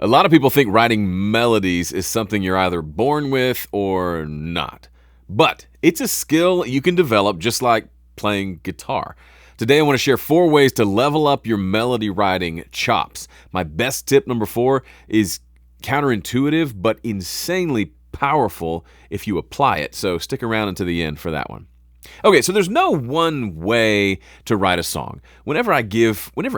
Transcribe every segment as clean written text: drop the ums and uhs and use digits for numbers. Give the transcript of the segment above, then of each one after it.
A lot of people think writing melodies is something you're either born with or not. But it's a skill you can develop just like playing guitar. Today I want to share 4 ways to level up your melody writing chops. My best tip number 4 is counterintuitive but insanely powerful if you apply it. So stick around until the end for that one. Okay, so there's no one way to write a song. Whenever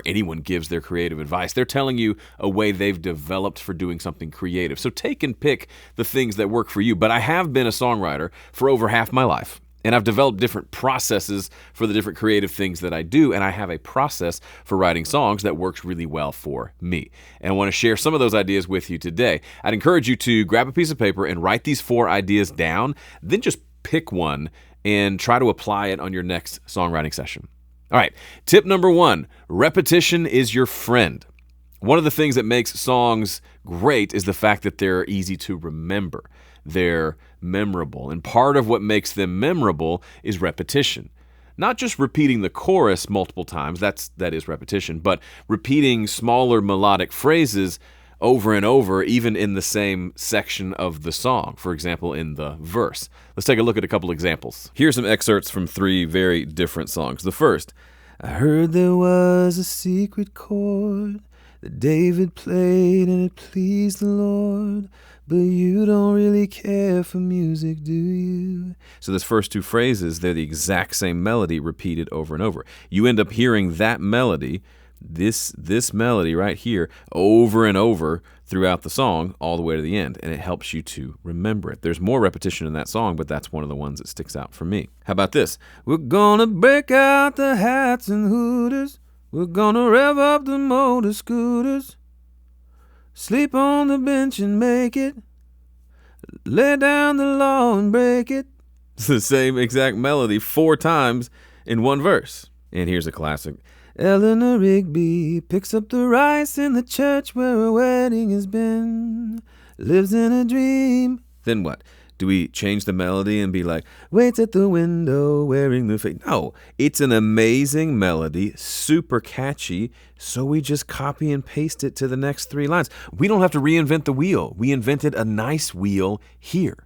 anyone gives their creative advice, they're telling you a way they've developed for doing something creative. So take and pick the things that work for you. But I have been a songwriter for over half my life, and I've developed different processes for the different creative things that I do, and I have a process for writing songs that works really well for me. And I want to share some of those ideas with you today. I'd encourage you to grab a piece of paper and write these 4 ideas down, then just pick one and try to apply it on your next songwriting session. All right, tip number 1, repetition is your friend. One of the things that makes songs great is the fact that they're easy to remember. They're memorable, and part of what makes them memorable is repetition. Not just repeating the chorus multiple times, that is repetition, but repeating smaller melodic phrases over and over, even in the same section of the song, for example, in the verse. Let's take a look at a couple examples. Here's some excerpts from 3 very different songs. The first, I heard there was a secret chord that David played and it pleased the Lord, but you don't really care for music, do you? So this first 2 phrases, they're the exact same melody repeated over and over. You end up hearing that melody, this melody right here, over and over throughout the song all the way to the end, and it helps you to remember it. There's more repetition in that song, but that's one of the ones that sticks out for me. How about this? We're gonna break out the hats and hooters. We're gonna rev up the motor scooters. Sleep on the bench and make it. Lay down the law and break it. It's the same exact melody 4 times in one verse. And here's a classic. Eleanor Rigby picks up the rice in the church where a wedding has been. Lives in a dream. Then what? Do we change the melody and be like, waits at the window wearing the fake? No, it's an amazing melody, super catchy, so we just copy and paste it to the next 3 lines. We don't have to reinvent the wheel. We invented a nice wheel here.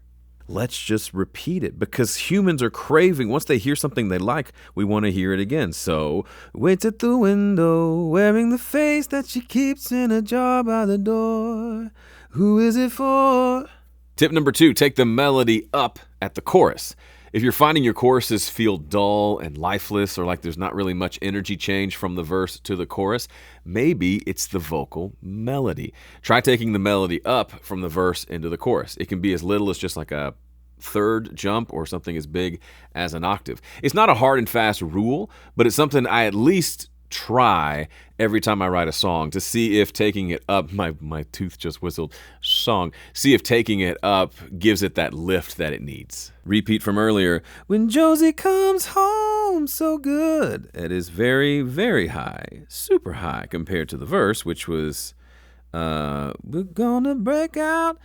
Let's just repeat it, because humans are craving. Once they hear something they like, we want to hear it again. So, waits at the window, wearing the face that she keeps in a jar by the door. Who is it for? Tip number 2, take the melody up at the chorus. If you're finding your choruses feel dull and lifeless, or like there's not really much energy change from the verse to the chorus, maybe it's the vocal melody. Try taking the melody up from the verse into the chorus. It can be as little as just like a 3rd jump or something as big as an octave. It's not a hard and fast rule, but it's something I at least try every time I write a song to see if taking it up, my tooth just whistled, see if taking it up gives it that lift that it needs. Repeat from earlier, when Josie comes home so good. It is very, very high, super high compared to the verse, which was, we're gonna break out,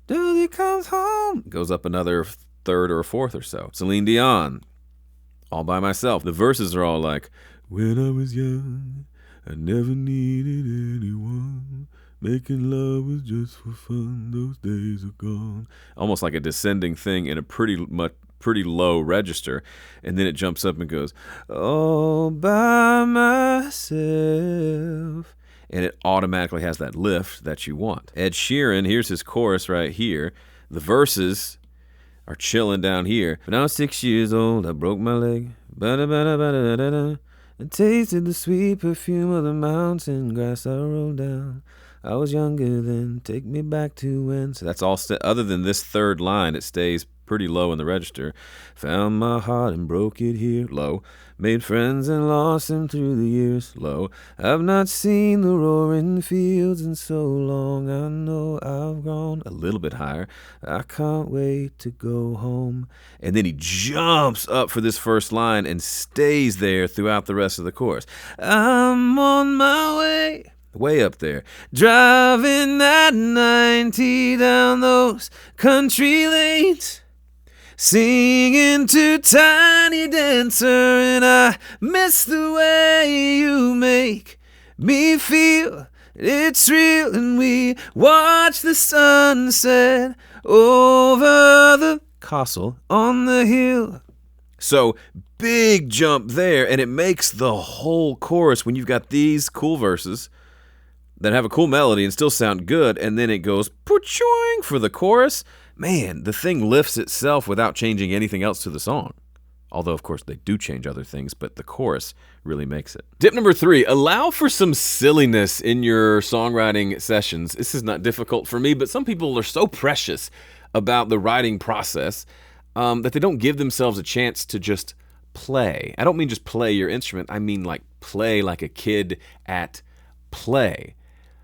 Josie comes home. Goes up another 3rd or 4th or so. Celine Dion, All by Myself. The verses are all like, when I was young, I never needed anyone. Making love was just for fun. Those days are gone. Almost like a descending thing in a pretty low register. And then it jumps up and goes, all by myself. And it automatically has that lift that you want. Ed Sheeran, here's his chorus right here. The verses are chilling down here. When I was 6 years old, I broke my leg. Ba-da-ba-da-ba-da-da-da. And tasted the sweet perfume of the mountain grass I rolled down. I was younger then, take me back to when. So that's all, other than this 3rd line, it stays pretty low in the register. Found my heart and broke it here, low. Made friends and lost them through the years, low. I've not seen the roaring fields in so long. I know I've grown a little bit higher. I can't wait to go home. And then he jumps up for this first line and stays there throughout the rest of the chorus. I'm on my way up there, driving at 90 down those country lanes. Singing to Tiny Dancer, and I miss the way you make me feel It's real, and we watch the sunset over the castle on the hill. So, big jump there, and it makes the whole chorus when you've got these cool verses that have a cool melody and still sound good, and then it goes poochoing for the chorus. Man, the thing lifts itself without changing anything else to the song. Although, of course, they do change other things, but the chorus really makes it. Tip number 3, allow for some silliness in your songwriting sessions. This is not difficult for me, but some people are so precious about the writing process that they don't give themselves a chance to just play. I don't mean just play your instrument. I mean like play like a kid at play.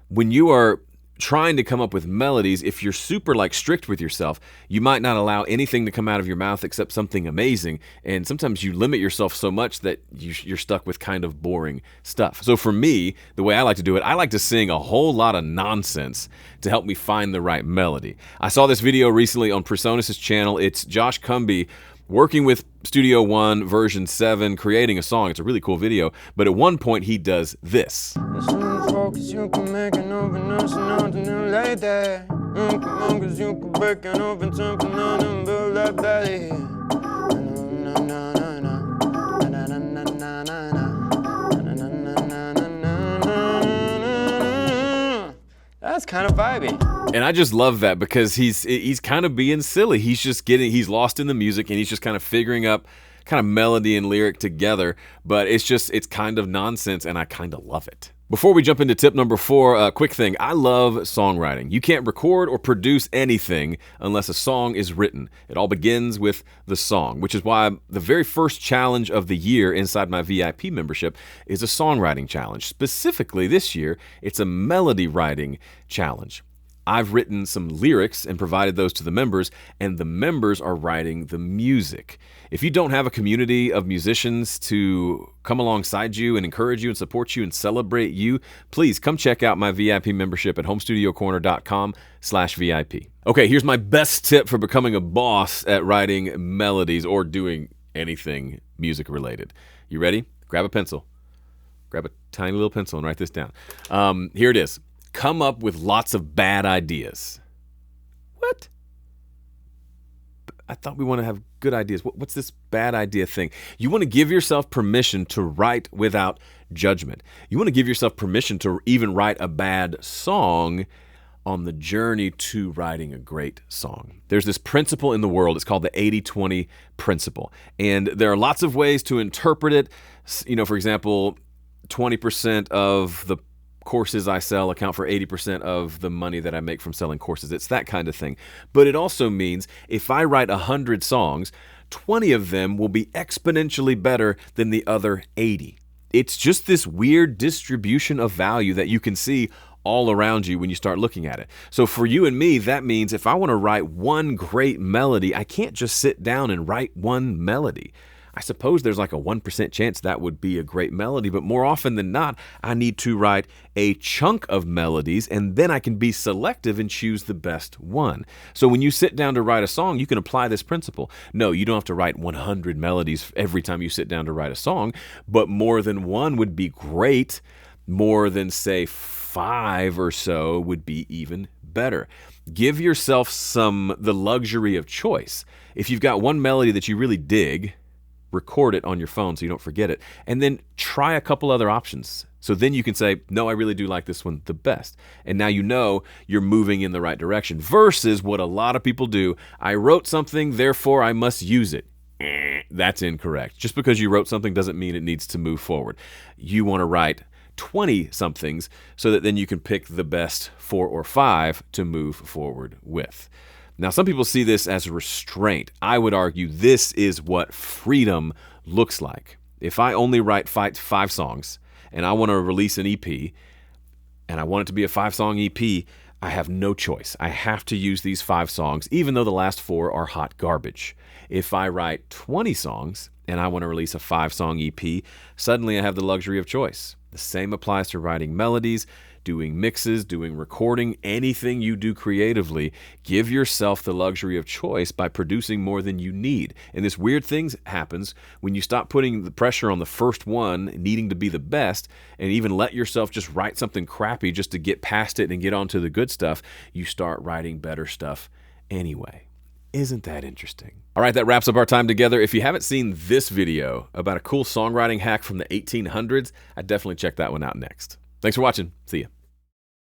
When you are trying to come up with melodies, if you're super strict with yourself, you might not allow anything to come out of your mouth except something amazing. And sometimes you limit yourself so much that you're stuck with kind of boring stuff. So for me, the way I like to do it, I like to sing a whole lot of nonsense to help me find the right melody. I saw this video recently on Personas' channel. It's Josh Cumbie working with Studio One version 7, creating a song. It's a really cool video. But at one point, he does this. You can make an open us and new lady. Come on, cause you can break an open something on and build that belly. That's kind of vibey. And I just love that because he's kind of being silly. He's lost in the music and he's just kind of figuring up kind of melody and lyric together. But it's kind of nonsense and I kind of love it. Before we jump into tip number 4, a quick thing. I love songwriting. You can't record or produce anything unless a song is written. It all begins with the song, which is why the very first challenge of the year inside my VIP membership is a songwriting challenge. Specifically this year, it's a melody writing challenge. I've written some lyrics and provided those to the members, and the members are writing the music. If you don't have a community of musicians to come alongside you and encourage you and support you and celebrate you, please come check out my VIP membership at homestudiocorner.com/VIP. Okay, here's my best tip for becoming a boss at writing melodies or doing anything music related. You ready? Grab a pencil. Grab a tiny little pencil and write this down. Here it is. Come up with lots of bad ideas. What? I thought we want to have good ideas. What's this bad idea thing? You want to give yourself permission to write without judgment. You want to give yourself permission to even write a bad song on the journey to writing a great song. There's this principle in the world. It's called the 80-20 principle. And there are lots of ways to interpret it. For example, 20% of the courses I sell account for 80% of the money that I make from selling courses. It's that kind of thing. But it also means if I write 100 songs, 20 of them will be exponentially better than the other 80. It's just this weird distribution of value that you can see all around you when you start looking at it. So for you and me, that means if I want to write one great melody, I can't just sit down and write one melody. I suppose there's like a 1% chance that would be a great melody, but more often than not, I need to write a chunk of melodies and then I can be selective and choose the best one. So when you sit down to write a song, you can apply this principle. No, you don't have to write 100 melodies every time you sit down to write a song, but more than one would be great. More than, say, 5 or so would be even better. Give yourself the luxury of choice. If you've got one melody that you really dig, record it on your phone so you don't forget it, and then try a couple other options. So then you can say, no, I really do like this one the best. And now you know you're moving in the right direction versus what a lot of people do. I wrote something, therefore I must use it. That's incorrect. Just because you wrote something doesn't mean it needs to move forward. You want to write 20 somethings so that then you can pick the best 4 or 5 to move forward with. Now, some people see this as restraint. I would argue this is what freedom looks like. If I only write 5 songs and I want to release an EP and I want it to be a 5-song EP, I have no choice. I have to use these 5 songs, even though the last 4 are hot garbage. If I write 20 songs and I want to release a 5-song EP, suddenly I have the luxury of choice. The same applies to writing melodies. doing mixes, doing recording, anything you do creatively, give yourself the luxury of choice by producing more than you need. And this weird thing happens when you stop putting the pressure on the first one, needing to be the best, and even let yourself just write something crappy just to get past it and get on to the good stuff. You start writing better stuff anyway. Isn't that interesting? All right, that wraps up our time together. If you haven't seen this video about a cool songwriting hack from the 1800s, I'd definitely check that one out next. Thanks for watching. See ya.